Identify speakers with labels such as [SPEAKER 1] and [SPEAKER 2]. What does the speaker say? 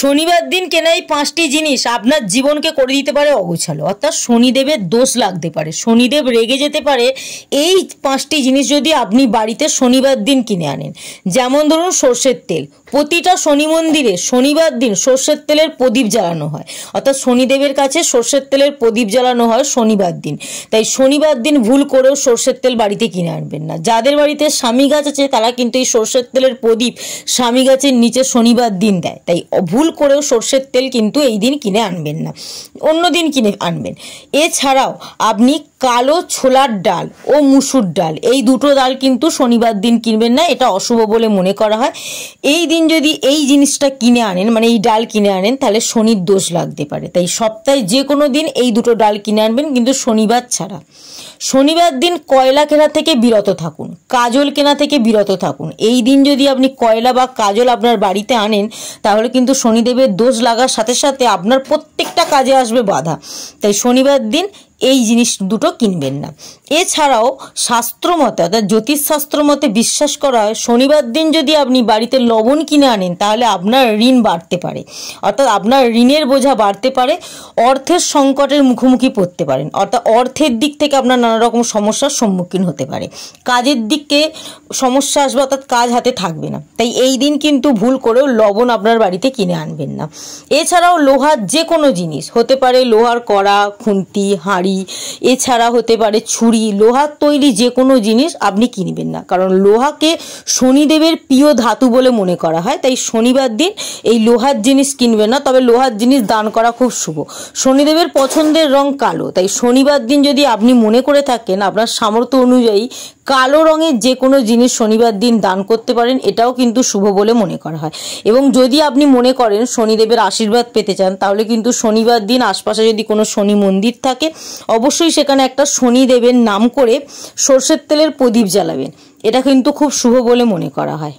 [SPEAKER 1] শনিবার দিন কেনা এই 5টি জিনিস আপনার জীবনকে করে দিতে পারে অগোছালো, অর্থাৎ শনিদেবের দোষ লাগতে পারে, শনিদেব রেগে যেতে পারে। এই 5টি জিনিস যদি আপনি বাড়িতে শনিবার দিন কিনে আনেন, যেমন ধরুন সর্ষের তেল। প্রতিটা শনি মন্দিরে শনিবার দিন সর্ষের তেলের প্রদীপ জ্বালানো হয়, অর্থাৎ শনিদেবের কাছে সর্ষের তেলের প্রদীপ জ্বালানো হয় শনিবার দিন। তাই শনিবার দিন ভুল করেও সর্ষের তেল বাড়িতে কিনে আনবেন না। যাদের বাড়িতে স্বামী গাছ আছে তারা কিন্তু এই সর্ষের তেলের প্রদীপ স্বামী গাছের নিচে শনিবার দিন দেয়, তাই ভুল করেও সর্ষের তেল কিন্তু এই দিন কিনে আনবেন না, অন্য দিন কিনে আনবেন। এছাড়াও আপনি কালো ছোলার ডাল ও মুসুর ডাল, এই দুটো ডাল কিন্তু শনিবার দিন কিনবেন না, এটা অশুভ বলে মনে করা হয়। এই দিন যদি এই জিনিসটা কিনে আনেন, মানে এই ডাল কিনে আনেন, তাহলে শনির দোষ লাগতে পারে। তাই সপ্তাহে যে কোনো দিন এই দুটো ডাল কিনে আনবেন, কিন্তু শনিবার ছাড়া। শনিবার দিন কয়লা কেনা থেকে বিরত থাকুন, কাজল কেনা থেকে বিরত থাকুন। এই দিন যদি আপনি কয়লা বা কাজল আপনার বাড়িতে আনেন, তাহলে কিন্তু শনিদেবের দোষ লাগার সাথে সাথে আপনার প্রত্যেকটা কাজে আসবে বাধা। তাই শনিবার দিন এই জিনিস দুটো কিনবেন না। এছাড়াও শাস্ত্রমতে, অর্থাৎ জ্যোতিষশাস্ত্র মতে বিশ্বাস করা হয়, শনিবার দিন যদি আপনি বাড়িতে লবণ কিনে আনেন, তাহলে আপনার ঋণ বাড়তে পারে, অর্থাৎ আপনার ঋণের বোঝা বাড়তে পারে, অর্থের সংকটের মুখোমুখি পড়তে পারেন, অর্থাৎ অর্থের দিক থেকে আপনার নানা রকম সমস্যার সম্মুখীন হতে পারে, কাজের দিকে সমস্যা আসবে, অর্থাৎ কাজ হাতে থাকবে না। তাই এই দিন কিন্তু ভুল করেও লবণ আপনার বাড়িতে কিনে আনবেন না। এছাড়াও লোহার যে কোনো জিনিস হতে পারে, লোহার কড়া, খুন্তি, হাঁড়ি, এছাড়া হতে পারে ছুরি, লোহার তৈরি যে কোনো জিনিস আপনি কিনবেন না, কারণ লোহাকে শনিদেবের প্রিয় ধাতু বলে মনে করা হয়। তাই শনিবার দিন এই লোহার জিনিস কিনবেন না, তবে লোহার জিনিস দান করা খুব শুভ। শনিদেবের পছন্দের রং কালো, তাই শনিবার দিন যদি আপনি মনে করে থাকেন আপনার সামর্থ্য অনুযায়ী কালো রঙের যে কোনো জিনিস শনিবার দিন দান করতে পারেন, এটাও কিন্তু শুভ বলে মনে করা হয়। এবং যদি আপনি মনে করেন শনিদেবের আশীর্বাদ পেতে চান, তাহলে কিন্তু শনিবার দিন আশপাশে যদি কোনো শনি মন্দির থাকে, অবশ্যই সেখানে একটা শনিদেবের নাম করে সর্ষের তেলের প্রদীপ জ্বালাবেন, এটা কিন্তু খুব শুভ বলে মনে করা হয়।